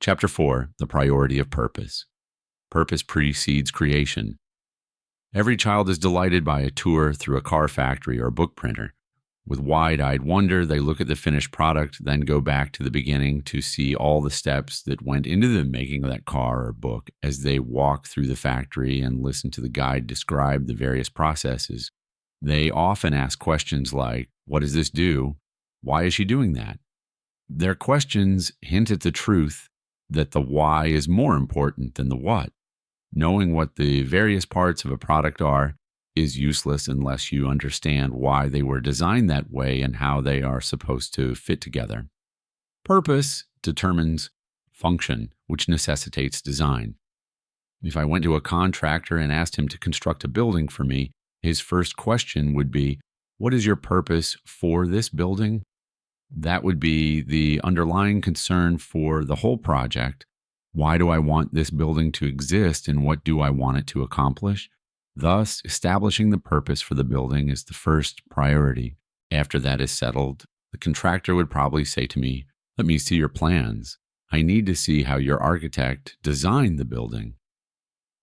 Chapter 4, The Priority of Purpose. Purpose precedes creation. Every child is delighted by a tour through a car factory or book printer. With wide-eyed wonder, they look at the finished product, then go back to the beginning to see all the steps that went into the making of that car or book as they walk through the factory and listen to the guide describe the various processes. They often ask questions like, "What does this do? Why is she doing that?" Their questions hint at the truth that the why is more important than the what. Knowing what the various parts of a product are is useless unless you understand why they were designed that way and how they are supposed to fit together. Purpose determines function, which necessitates design. If I went to a contractor and asked him to construct a building for me, his first question would be, "What is your purpose for this building?" That would be the underlying concern for the whole project. Why do I want this building to exist and what do I want it to accomplish? Thus, establishing the purpose for the building is the first priority. After that is settled, the contractor would probably say to me, "Let me see your plans. I need to see how your architect designed the building."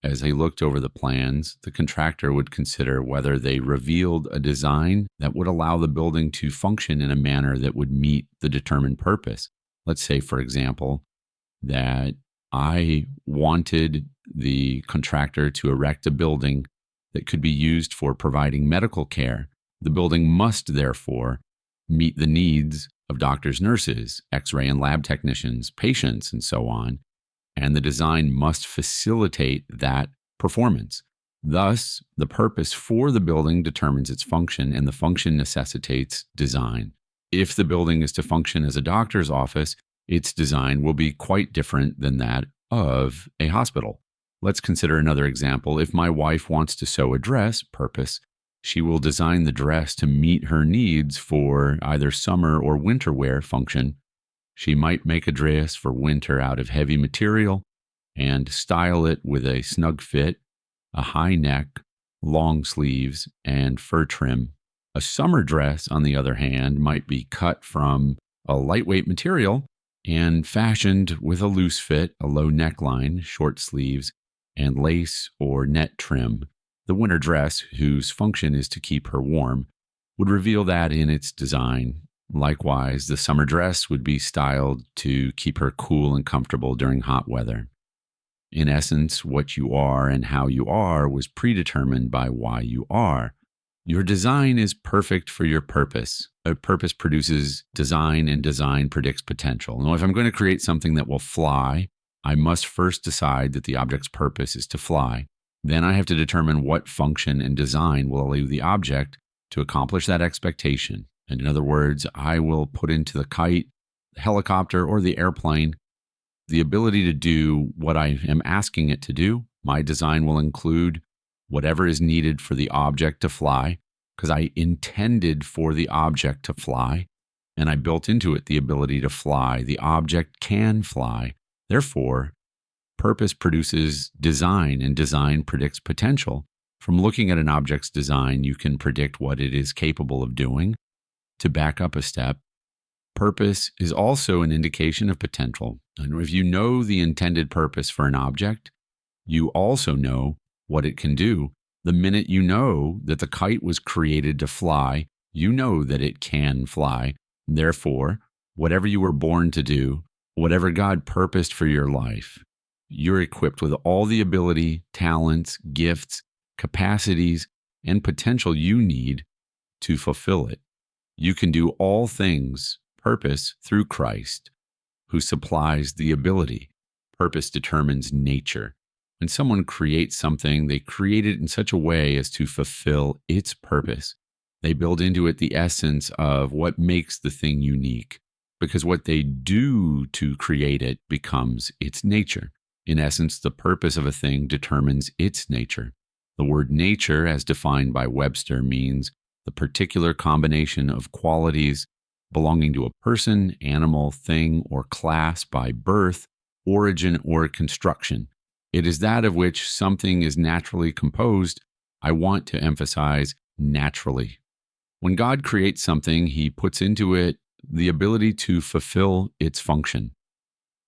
As I looked over the plans, the contractor would consider whether they revealed a design that would allow the building to function in a manner that would meet the determined purpose. Let's say, for example, that I wanted the contractor to erect a building that could be used for providing medical care. The building must, therefore, meet the needs of doctors, nurses, X-ray and lab technicians, patients, and so on. And the design must facilitate that performance. Thus, the purpose for the building determines its function, and the function necessitates design. If the building is to function as a doctor's office, its design will be quite different than that of a hospital. Let's consider another example. If my wife wants to sew a dress, purpose, she will design the dress to meet her needs for either summer or winter wear function. She might make a dress for winter out of heavy material and style it with a snug fit, a high neck, long sleeves, and fur trim. A summer dress, on the other hand, might be cut from a lightweight material and fashioned with a loose fit, a low neckline, short sleeves, and lace or net trim. The winter dress, whose function is to keep her warm, would reveal that in its design. Likewise, the summer dress would be styled to keep her cool and comfortable during hot weather. In essence, what you are and how you are was predetermined by why you are. Your design is perfect for your purpose. A purpose produces design, and design predicts potential. Now, if I'm going to create something that will fly, I must first decide that the object's purpose is to fly. Then I have to determine what function and design will allow the object to accomplish that expectation. And in other words, I will put into the kite, the helicopter, or the airplane the ability to do what I am asking it to do. My design will include whatever is needed for the object to fly, because I intended for the object to fly, and I built into it the ability to fly. The object can fly. Therefore, purpose produces design, and design predicts potential. From looking at an object's design, you can predict what it is capable of doing. To back up a step, purpose is also an indication of potential. And if you know the intended purpose for an object, you also know what it can do. The minute you know that the kite was created to fly, you know that it can fly. Therefore, whatever you were born to do, whatever God purposed for your life, you're equipped with all the ability, talents, gifts, capacities, and potential you need to fulfill it. You can do all things, purpose, through Christ, who supplies the ability. Purpose determines nature. When someone creates something, they create it in such a way as to fulfill its purpose. They build into it the essence of what makes the thing unique, because what they do to create it becomes its nature. In essence, the purpose of a thing determines its nature. The word nature, as defined by Webster, means the particular combination of qualities belonging to a person, animal, thing, or class by birth, origin, or construction. It is that of which something is naturally composed. I want to emphasize naturally. When God creates something, he puts into it the ability to fulfill its function.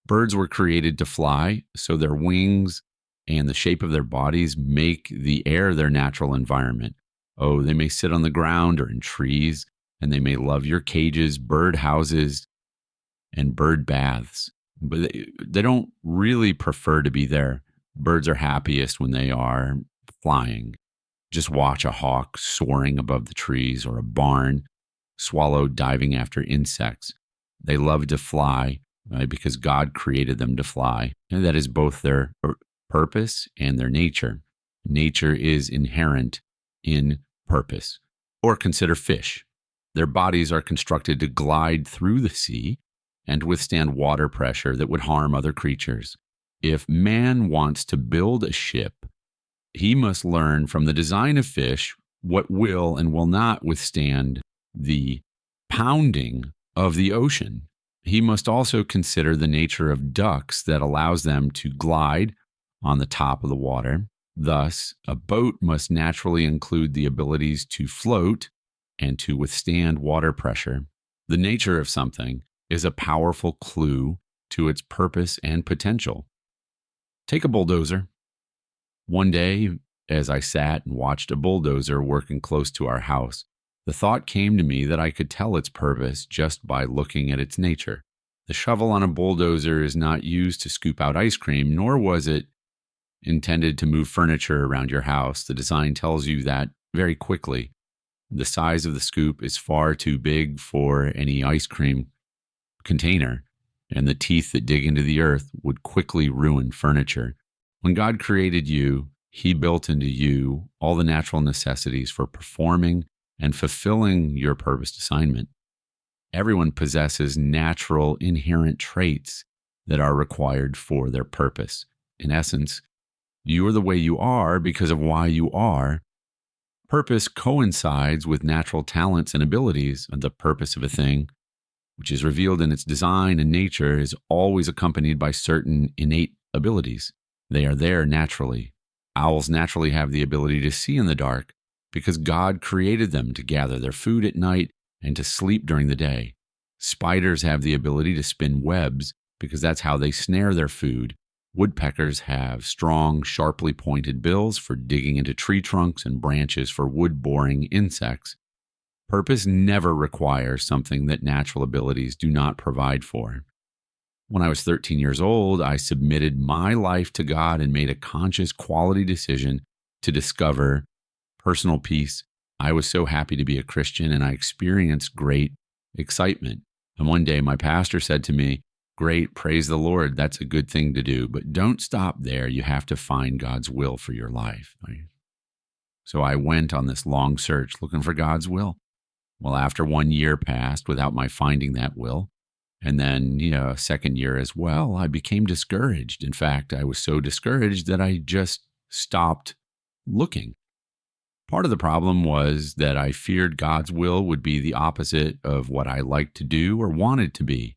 Birds were created to fly, so their wings and the shape of their bodies make the air their natural environment. Oh, they may sit on the ground or in trees, and they may love your cages, bird houses, and bird baths, but they don't really prefer to be there. Birds are happiest when they are flying. Just watch a hawk soaring above the trees or a barn swallow diving after insects. They love to fly, right, because God created them to fly. And that is both their purpose and their nature. Nature is inherent in purpose. Or consider fish. Their bodies are constructed to glide through the sea and withstand water pressure that would harm other creatures. If man wants to build a ship, he must learn from the design of fish what will and will not withstand the pounding of the ocean. He must also consider the nature of ducks that allows them to glide on the top of the water. Thus, a boat must naturally include the abilities to float and to withstand water pressure. The nature of something is a powerful clue to its purpose and potential. Take a bulldozer. One day, as I sat and watched a bulldozer working close to our house, the thought came to me that I could tell its purpose just by looking at its nature. The shovel on a bulldozer is not used to scoop out ice cream, nor was it intended to move furniture around your house. The design tells you that very quickly. The size of the scoop is far too big for any ice cream container, and the teeth that dig into the earth would quickly ruin furniture. When God created you, He built into you all the natural necessities for performing and fulfilling your purposed assignment. Everyone possesses natural inherent traits that are required for their purpose. In essence, you are the way you are because of why you are. Purpose coincides with natural talents and abilities. The purpose of a thing, which is revealed in its design and nature, is always accompanied by certain innate abilities. They are there naturally. Owls naturally have the ability to see in the dark because God created them to gather their food at night and to sleep during the day. Spiders have the ability to spin webs because that's how they snare their food. Woodpeckers have strong, sharply pointed bills for digging into tree trunks and branches for wood-boring insects. Purpose never requires something that natural abilities do not provide for. When I was 13 years old, I submitted my life to God and made a conscious quality decision to discover personal peace. I was so happy to be a Christian, and I experienced great excitement. And one day my pastor said to me, "Great, praise the Lord, that's a good thing to do, but don't stop there. You have to find God's will for your life." So I went on this long search looking for God's will. Well, after 1 year passed without my finding that will, and then, a second year as well, I became discouraged. In fact, I was so discouraged that I just stopped looking. Part of the problem was that I feared God's will would be the opposite of what I liked to do or wanted to be.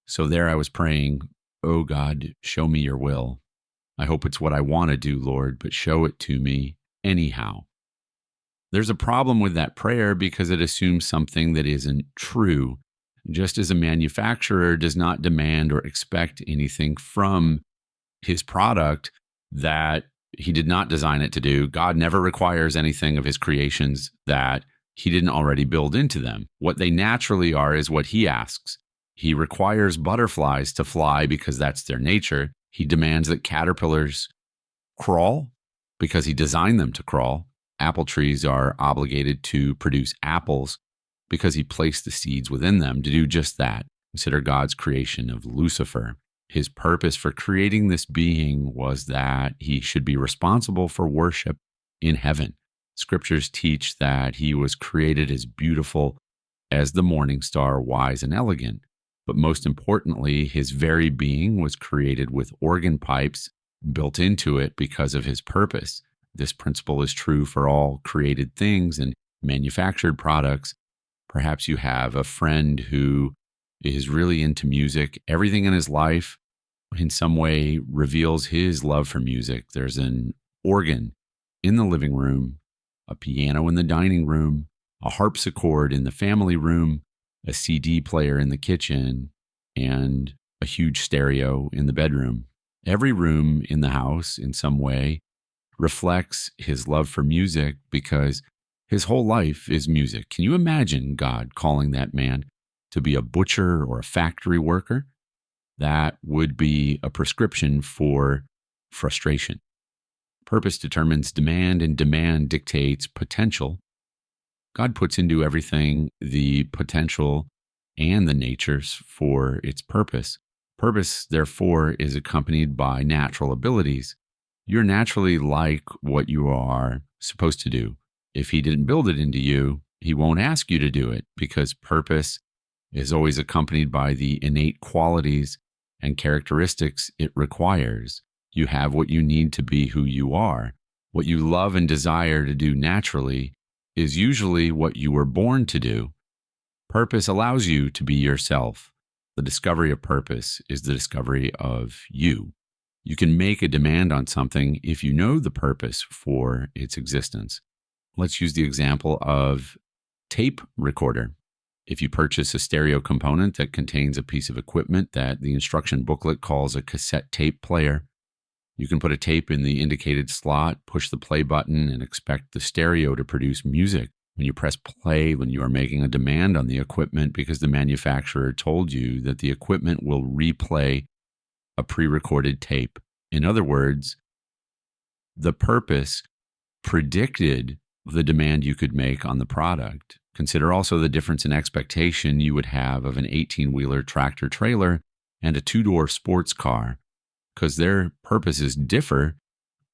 So there I was praying, "Oh God, show me your will. I hope it's what I want to do, Lord, but show it to me anyhow." There's a problem with that prayer because it assumes something that isn't true. Just as a manufacturer does not demand or expect anything from his product that he did not design it to do, God never requires anything of his creations that he didn't already build into them. What they naturally are is what he asks. He requires butterflies to fly because that's their nature. He demands that caterpillars crawl because he designed them to crawl. Apple trees are obligated to produce apples because he placed the seeds within them to do just that. Consider God's creation of Lucifer. His purpose for creating this being was that he should be responsible for worship in heaven. Scriptures teach that he was created as beautiful as the morning star, wise and elegant. But most importantly, his very being was created with organ pipes built into it because of his purpose. This principle is true for all created things and manufactured products. Perhaps you have a friend who is really into music. Everything in his life in some way reveals his love for music. There's an organ in the living room, a piano in the dining room, a harpsichord in the family room, a CD player in the kitchen, and a huge stereo in the bedroom. Every room in the house, in some way, reflects his love for music because his whole life is music. Can you imagine God calling that man to be a butcher or a factory worker? That would be a prescription for frustration. Purpose determines demand, and demand dictates potential. God puts into everything the potential and the natures for its purpose. Purpose, therefore, is accompanied by natural abilities. You're naturally like what you are supposed to do. If he didn't build it into you, he won't ask you to do it, because purpose is always accompanied by the innate qualities and characteristics it requires. You have what you need to be who you are. What you love and desire to do naturally is usually what you were born to do. Purpose allows you to be yourself. The discovery of purpose is the discovery of you. You can make a demand on something if you know the purpose for its existence. Let's use the example of tape recorder. If you purchase a stereo component that contains a piece of equipment that the instruction booklet calls a cassette tape player, you can put a tape in the indicated slot, push the play button, and expect the stereo to produce music. When you press play, when you are making a demand on the equipment because the manufacturer told you that the equipment will replay a pre-recorded tape. In other words, the purpose predicted the demand you could make on the product. Consider also the difference in expectation you would have of an 18-wheeler tractor trailer and a two-door sports car. Because their purposes differ,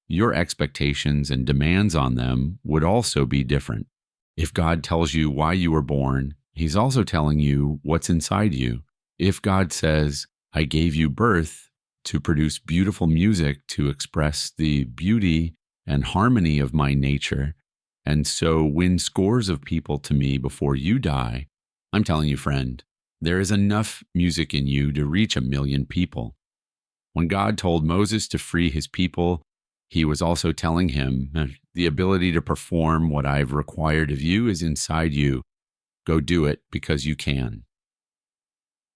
your expectations and demands on them would also be different. If God tells you why you were born, he's also telling you what's inside you. If God says, I gave you birth to produce beautiful music to express the beauty and harmony of my nature, and so win scores of people to me before you die, I'm telling you, friend, there is enough music in you to reach 1 million people. When God told Moses to free his people, he was also telling him, the ability to perform what I've required of you is inside you. Go do it because you can.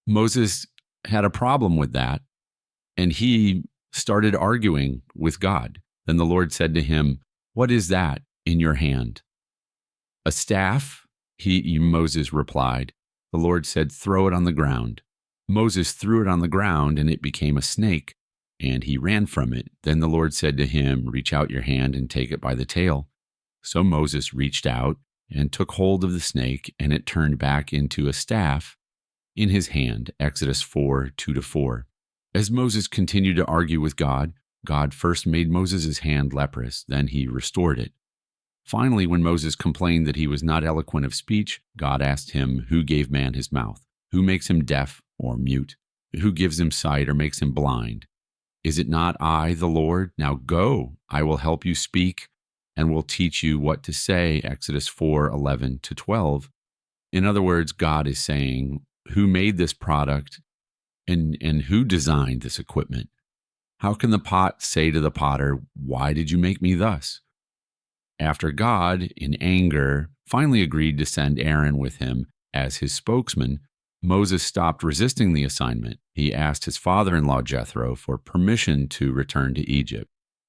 Moses had a problem with that, and he started arguing with God. Then the Lord said to him, what is that in your hand? A staff, Moses replied. The Lord said, throw it on the ground. Moses threw it on the ground, and it became a snake, and he ran from it. Then the Lord said to him, reach out your hand and take it by the tail. So Moses reached out and took hold of the snake, and it turned back into a staff in his hand. Exodus 4:2-4. As Moses continued to argue with God, God first made Moses' hand leprous, then he restored it. Finally, when Moses complained that he was not eloquent of speech, God asked him, who gave man his mouth? Who makes him deaf or mute? Who gives him sight or makes him blind? Is it not I, the Lord? Now go, I will help you speak and will teach you what to say. Exodus 4:11-12. In other words, God is saying, who made this product and who designed this equipment? How can the pot say to the potter, why did you make me thus? After God, in anger, finally agreed to send Aaron with him as his spokesman, Moses stopped resisting the assignment. He asked his father-in-law Jethro for permission to return to Egypt.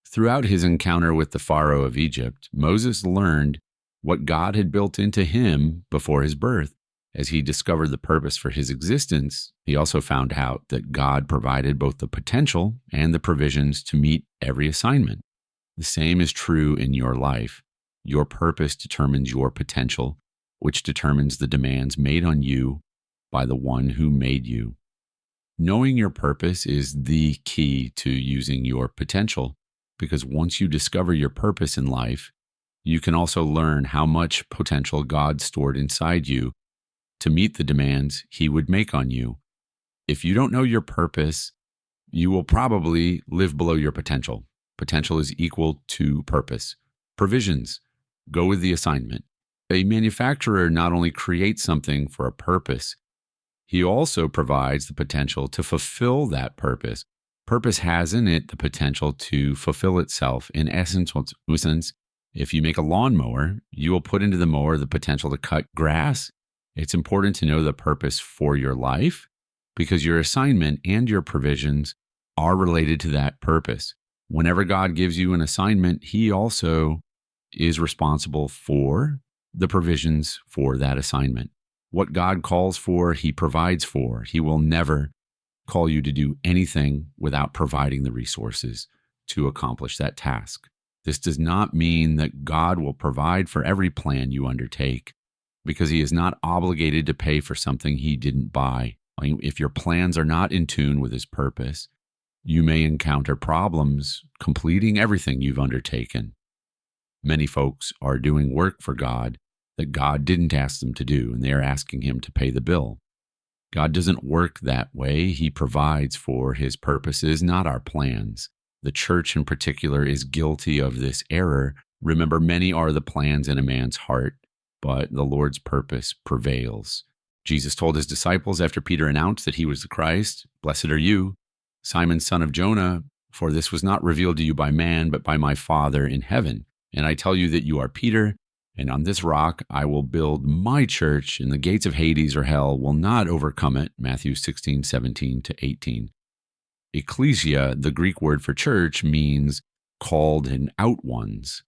Throughout his encounter with the Pharaoh of Egypt, Moses learned what God had built into him before his birth. As he discovered the purpose for his existence, he also found out that God provided both the potential and the provisions to meet every assignment. The same is true in your life. Your purpose determines your potential, which determines the demands made on you by the one who made you. Knowing your purpose is the key to using your potential, because once you discover your purpose in life, you can also learn how much potential God stored inside you to meet the demands he would make on you. If you don't know your purpose, you will probably live below your potential. Potential is equal to purpose. Provisions. Go with the assignment. A manufacturer not only creates something for a purpose, he also provides the potential to fulfill that purpose. Purpose has in it the potential to fulfill itself. In essence, if you make a lawnmower, you will put into the mower the potential to cut grass. It's important to know the purpose for your life, because your assignment and your provisions are related to that purpose. Whenever God gives you an assignment, He also is responsible for the provisions for that assignment. What God calls for, He provides for. He will never call you to do anything without providing the resources to accomplish that task. This does not mean that God will provide for every plan you undertake, because He is not obligated to pay for something He didn't buy. I mean, if your plans are not in tune with His purpose, you may encounter problems completing everything you've undertaken. Many folks are doing work for God that God didn't ask them to do, and they are asking Him to pay the bill. God doesn't work that way. He provides for His purposes, not our plans. The church in particular is guilty of this error. Remember, many are the plans in a man's heart, but the Lord's purpose prevails. Jesus told His disciples after Peter announced that He was the Christ, "Blessed are you, Simon, son of Jonah, for this was not revealed to you by man, but by my Father in heaven. And I tell you that you are Peter, and on this rock I will build my church, and the gates of Hades or hell will not overcome it." Matthew 16:17-18. Ecclesia, the Greek word for church, means called and out ones.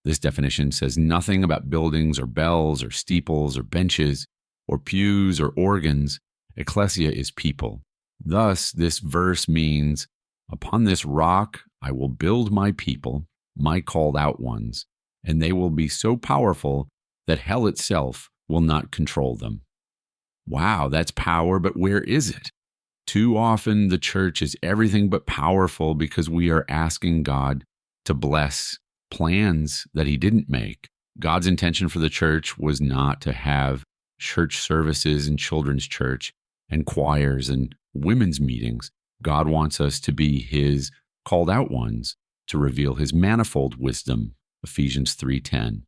This definition says nothing about buildings or bells or steeples or benches or pews or organs. Ecclesia is people. Thus, this verse means, upon this rock I will build my people, my called out ones, and they will be so powerful that hell itself will not control them. Wow, that's power, but where is it? Too often the church is everything but powerful because we are asking God to bless plans that He didn't make. God's intention for the church was not to have church services and children's church and choirs and women's meetings. God wants us to be His called out ones, to reveal His manifold wisdom. Ephesians 3:10.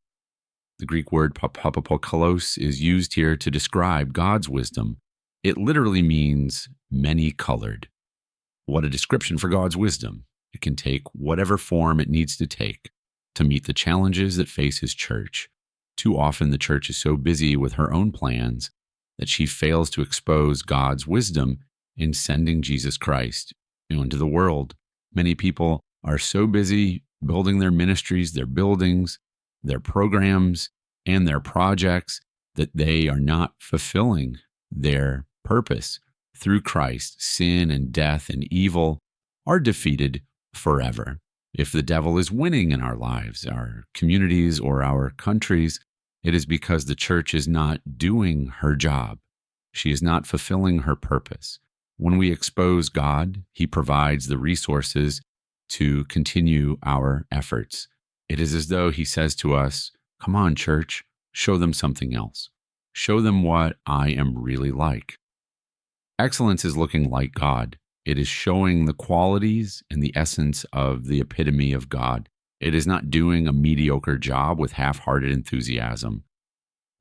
The Greek word papapokalos is used here to describe God's wisdom. It literally means many-colored. What a description for God's wisdom. It can take whatever form it needs to take to meet the challenges that face His church. Too often the church is so busy with her own plans that she fails to expose God's wisdom in sending Jesus Christ into the world. Many people are so busy building their ministries, their buildings, their programs, and their projects that they are not fulfilling their purpose. Through Christ, sin and death and evil are defeated forever. If the devil is winning in our lives, our communities, or our countries, it is because the church is not doing her job. She is not fulfilling her purpose. When we expose God, He provides the resources to continue our efforts. It is as though He says to us, "Come on, church, show them something else. Show them what I am really like." Excellence is looking like God. It is showing the qualities and the essence of the epitome of God. It is not doing a mediocre job with half-hearted enthusiasm.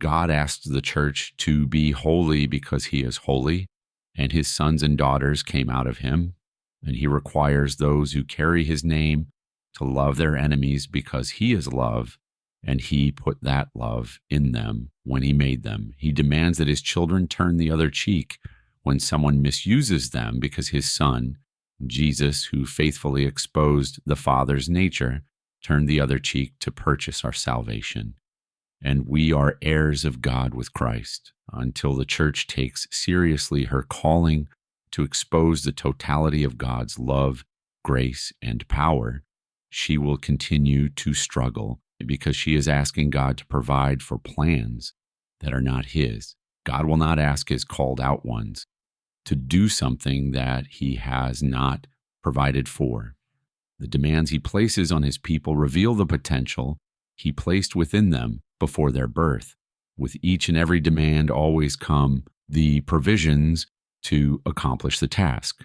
God asks the church to be holy because He is holy, and His sons and daughters came out of Him. And He requires those who carry His name to love their enemies because He is love, and He put that love in them when He made them. He demands that His children turn the other cheek when someone misuses them, because His Son, Jesus, who faithfully exposed the Father's nature, turned the other cheek to purchase our salvation. And we are heirs of God with Christ. Until the church takes seriously her calling to expose the totality of God's love, grace, and power, she will continue to struggle because she is asking God to provide for plans that are not His. God will not ask His called out ones to do something that He has not provided for. The demands He places on His people reveal the potential He placed within them before their birth. With each and every demand always come the provisions to accomplish the task.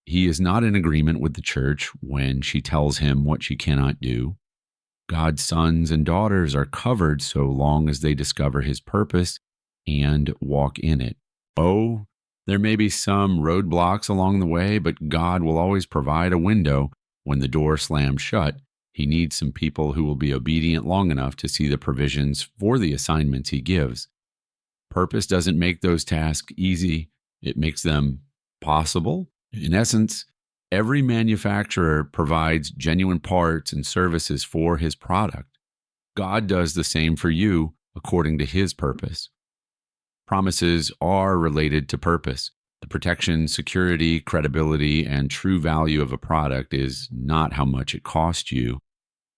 He is not in agreement with the church when she tells Him what she cannot do. God's sons and daughters are covered so long as they discover His purpose and walk in it. Oh, there may be some roadblocks along the way, but God will always provide a window when the door slams shut. He needs some people who will be obedient long enough to see the provisions for the assignments He gives. Purpose doesn't make those tasks easy. It makes them possible. In essence, every manufacturer provides genuine parts and services for his product. God does the same for you according to his purpose. Promises are related to purpose. The protection, security, credibility, and true value of a product is not how much it costs you,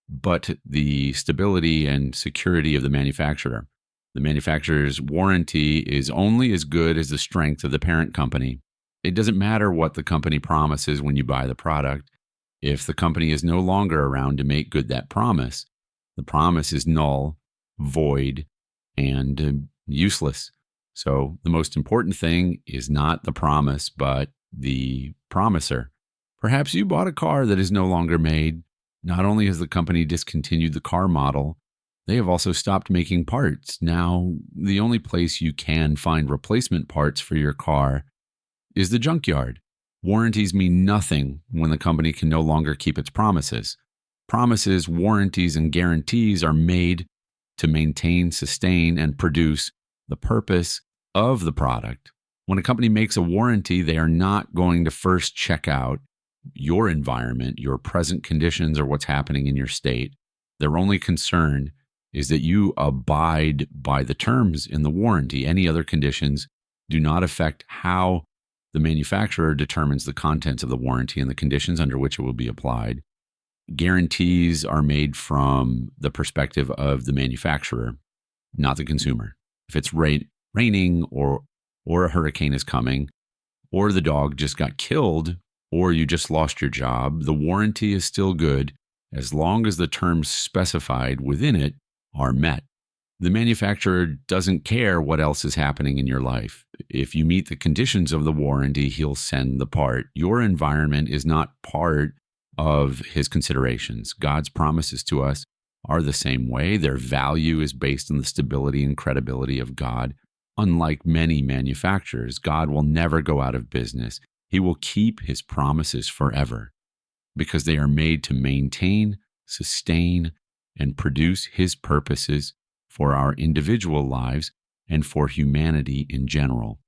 but the stability and security of the manufacturer. The manufacturer's warranty is only as good as the strength of the parent company. It doesn't matter what the company promises when you buy the product. If the company is no longer around to make good that promise, the promise is null, void, and useless. So the most important thing is not the promise, but the promiser. Perhaps you bought a car that is no longer made. Not only has the company discontinued the car model, they have also stopped making parts. Now, the only place you can find replacement parts for your car is the junkyard. Warranties mean nothing when the company can no longer keep its promises. Promises, warranties, and guarantees are made to maintain, sustain, and produce the purpose of the product. When a company makes a warranty, they are not going to first check out your environment, your present conditions, or what's happening in your state. Their only concern is that you abide by the terms in the warranty. Any other conditions do not affect how the manufacturer determines the contents of the warranty and the conditions under which it will be applied. Guarantees are made from the perspective of the manufacturer, not the consumer. If it's raining or a hurricane is coming, or the dog just got killed, or you just lost your job, the warranty is still good as long as the terms specified within it are met. The manufacturer doesn't care what else is happening in your life. If you meet the conditions of the warranty, he'll send the part. Your environment is not part of his considerations. God's promises to us are the same way. Their value is based on the stability and credibility of God. Unlike many manufacturers, God will never go out of business. He will keep his promises forever because they are made to maintain, sustain, and produce his purposes for our individual lives and for humanity in general.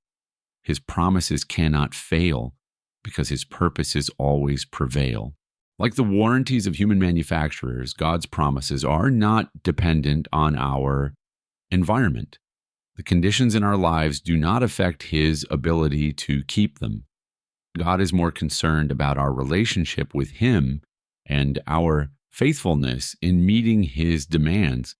His promises cannot fail because his purposes always prevail. Like the warranties of human manufacturers, God's promises are not dependent on our environment. The conditions in our lives do not affect his ability to keep them. God is more concerned about our relationship with him and our faithfulness in meeting his demands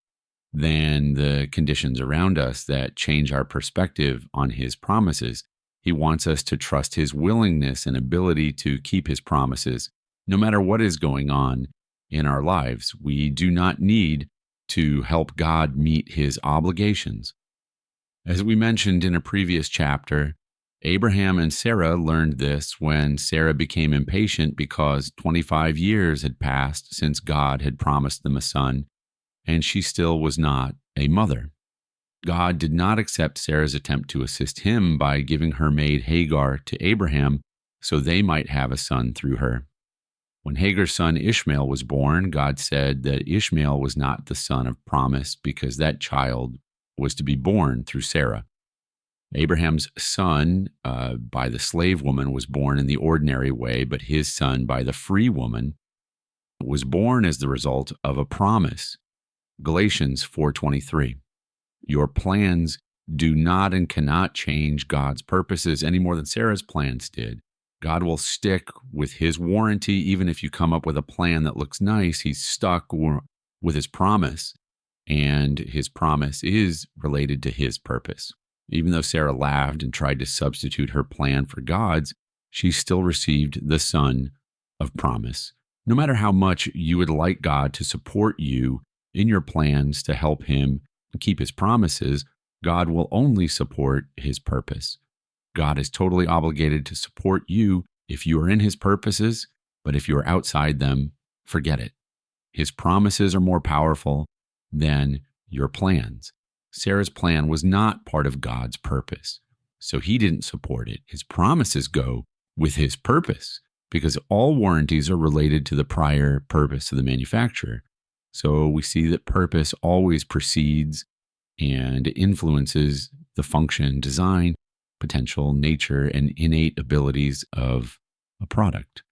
than the conditions around us that change our perspective on his promises. He wants us to trust his willingness and ability to keep his promises, no matter what is going on in our lives. We do not need to help God meet his obligations. As we mentioned in a previous chapter, Abraham and Sarah learned this when Sarah became impatient because 25 years had passed since God had promised them a son, and she still was not a mother. God did not accept Sarah's attempt to assist him by giving her maid Hagar to Abraham so they might have a son through her. When Hagar's son Ishmael was born, God said that Ishmael was not the son of promise because that child was to be born through Sarah. Abraham's son by the slave woman was born in the ordinary way, but his son by the free woman was born as the result of a promise. Galatians 4:23. Your plans do not and cannot change God's purposes any more than Sarah's plans did. God will stick with his warranty even if you come up with a plan that looks nice. He's stuck with his promise, and his promise is related to his purpose. Even though Sarah laughed and tried to substitute her plan for God's, she still received the son of promise. No matter how much you would like God to support you in your plans to help him keep his promises, God will only support his purpose. God is totally obligated to support you if you are in his purposes, but if you are outside them, forget it. His promises are more powerful than your plans. Sarah's plan was not part of God's purpose, so he didn't support it. His promises go with his purpose because all warranties are related to the prior purpose of the manufacturer. So we see that purpose always precedes and influences the function, design, potential, nature, and innate abilities of a product.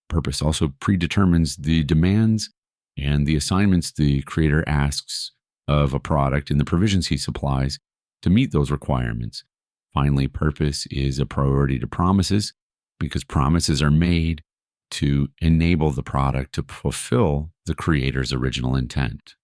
Purpose also predetermines the demands and the assignments the creator asks of a product and the provisions he supplies to meet those requirements. Finally, purpose is a priority to promises because promises are made to enable the product to fulfill the creator's original intent.